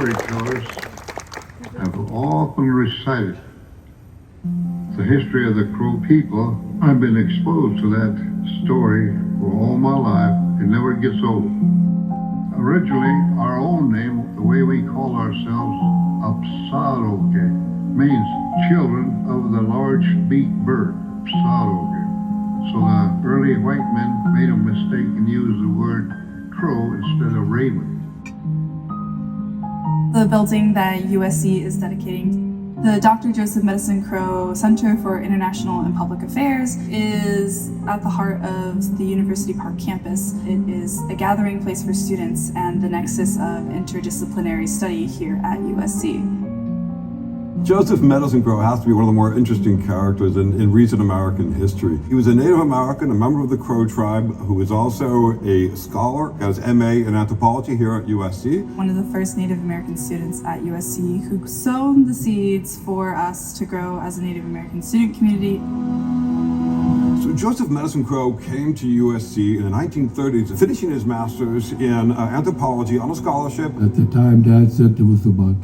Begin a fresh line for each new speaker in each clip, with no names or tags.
Storytellers have often recited the history of the Crow people. I've been exposed to that story for all my life. It never gets old. Originally, our own name, the way we call ourselves, Apsaroke, means children of the large-beaked bird, Apsaroke. So the early white men made a mistake and used the word crow instead of raven.
The building that USC is dedicating, the Dr. Joseph Medicine Crow Center for International and Public Affairs, is at the heart of the University Park campus. It is a gathering place for students and the nexus of interdisciplinary study here at USC.
Joseph Medicine Crow has to be one of the more interesting characters in recent American history. He was a Native American, a member of the Crow tribe, who was also a scholar, got his MA in anthropology here at USC.
One of the first Native American students at USC who sown the seeds for us to grow as a Native American student community.
So Joseph Medicine Crow came to USC in the 1930s, finishing his master's in anthropology on a scholarship.
At the time, Dad said there was about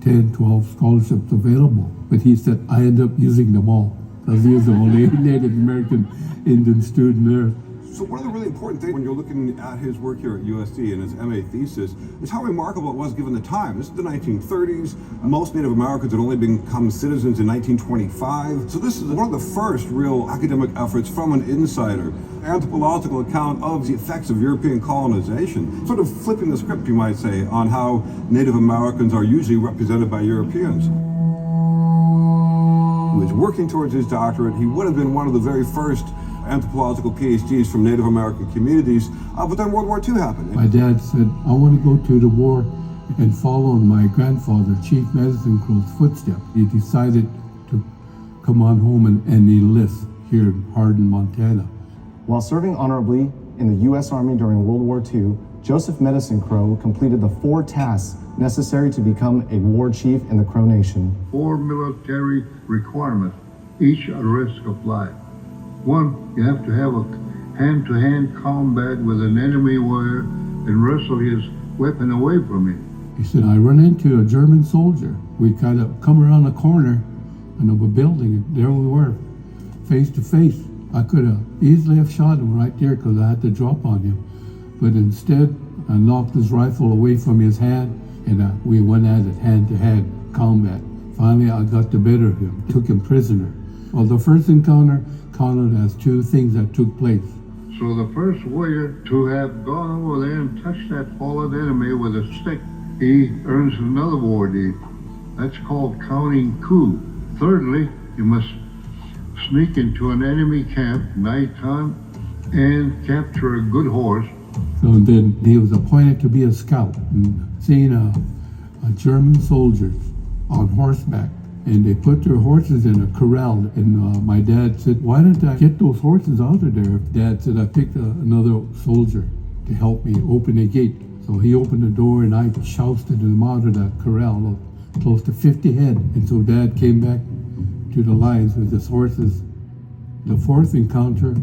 10, 12 scholarships available, but he said I ended up using them all because he was the only Native American Indian student there.
So one of the really important things when you're looking at his work here at USC and his MA thesis is how remarkable it was given the time. This is the 1930s. Most Native Americans had only become citizens in 1925. So this is one of the first real academic efforts from an insider, anthropological account of the effects of European colonization, sort of flipping the script, you might say, on how Native Americans are usually represented by Europeans. He was working towards his doctorate. He would have been one of the very first anthropological PhDs from Native American communities, but then World War II happened.
My dad said, I want to go to the war and follow in my grandfather, Chief Medicine Crow's footsteps. He decided to come on home and enlist here in Hardin, Montana.
While serving honorably in the U.S. Army during World War II, Joseph Medicine Crow completed the 4 tasks necessary to become a war chief in the Crow Nation.
4 military requirements, each at risk of life. 1, you have to have a hand-to-hand combat with an enemy warrior and wrestle his weapon away from him.
He said, I run into a German soldier. We kind of come around the corner of a building, and there we were, face to face. I could have easily have shot him right there because I had to drop on him. But instead, I knocked his rifle away from his hand, and we went at it hand-to-hand combat. Finally, I got the better of him, took him prisoner. Well, the first encounter counted as 2 things that took place.
So the first warrior to have gone over there and touched that fallen enemy with a stick, he earns another war deed. That's called counting coup. Thirdly, you must sneak into an enemy camp nighttime and capture a good horse.
So then he was appointed to be a scout, and seeing a German soldiers on horseback, and they put their horses in a corral, and my dad said, why don't I get those horses out of there? Dad said, I picked another soldier to help me open the gate. So he opened the door, and I jousted them out of that corral of close to 50 head. And so Dad came back to the lines with his horses. The 4th encounter,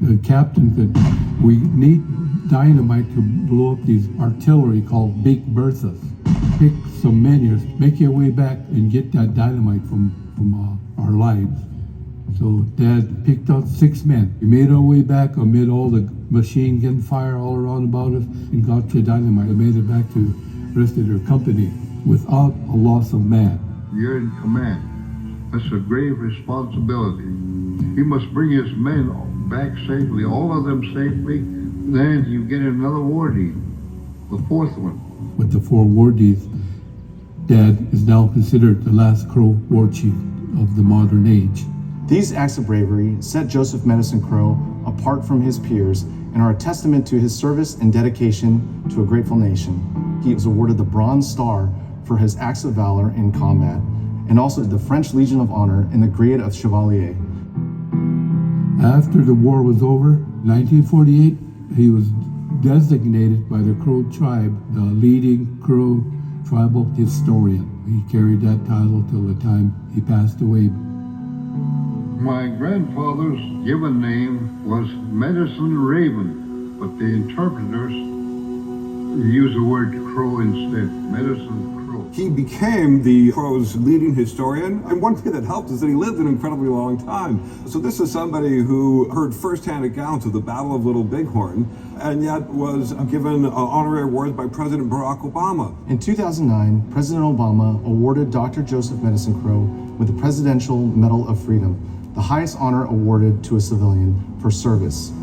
the captain said, we need dynamite to blow up these artillery called Big Berthas. Pick some men here, make your way back and get that dynamite from our lines. So Dad picked out 6 men. We made our way back amid all the machine gun fire all around about us and got the dynamite. We made it back to the rest of their company without a loss of man.
You're in command. That's a grave responsibility. He must bring his men back safely, all of them safely. Then you get another war deed, the 4th one.
With the 4 war deeds, Dad is now considered the last Crow war chief of the modern age.
These acts of bravery set Joseph Medicine Crow apart from his peers and are a testament to his service and dedication to a grateful nation. He was awarded the Bronze Star for his acts of valor in combat, and also the French Legion of Honor and the grade of Chevalier.
After the war was over, 1948, he was designated by the Crow tribe the leading Crow tribal historian. He carried that title till the time he passed away.
My grandfather's given name was Medicine Raven, but the interpreters use the word crow instead, Medicine Crow.
He became the Crow's leading historian, and one thing that helped is that he lived an incredibly long time. So this is somebody who heard firsthand accounts of the Battle of Little Bighorn, and yet was given honorary awards by President Barack Obama.
In 2009, President Obama awarded Dr. Joseph Medicine Crow with the Presidential Medal of Freedom, the highest honor awarded to a civilian for service.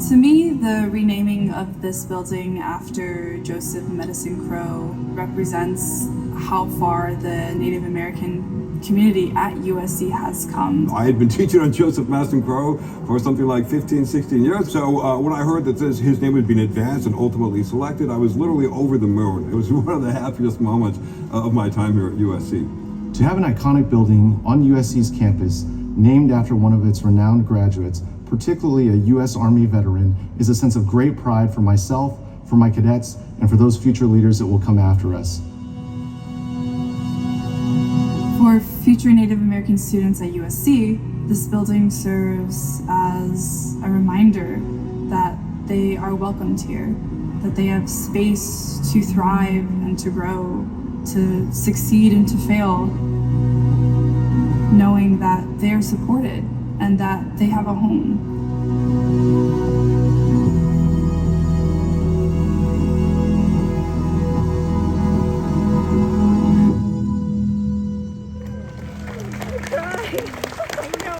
To me, the renaming of this building after Joseph Medicine Crow represents how far the Native American community at USC has come.
I had been teaching on Joseph Medicine Crow for something like 15, 16 years. So when I heard that his name had been advanced and ultimately selected, I was literally over the moon. It was one of the happiest moments of my time here at USC.
To have an iconic building on USC's campus named after one of its renowned graduates, particularly a U.S. Army veteran, is a sense of great pride for myself, for my cadets, and for those future leaders that will come after us.
For future Native American students at USC, this building serves as a reminder that they are welcomed here, that they have space to thrive and to grow, to succeed and to fail, knowing that they are supported and that they have a home.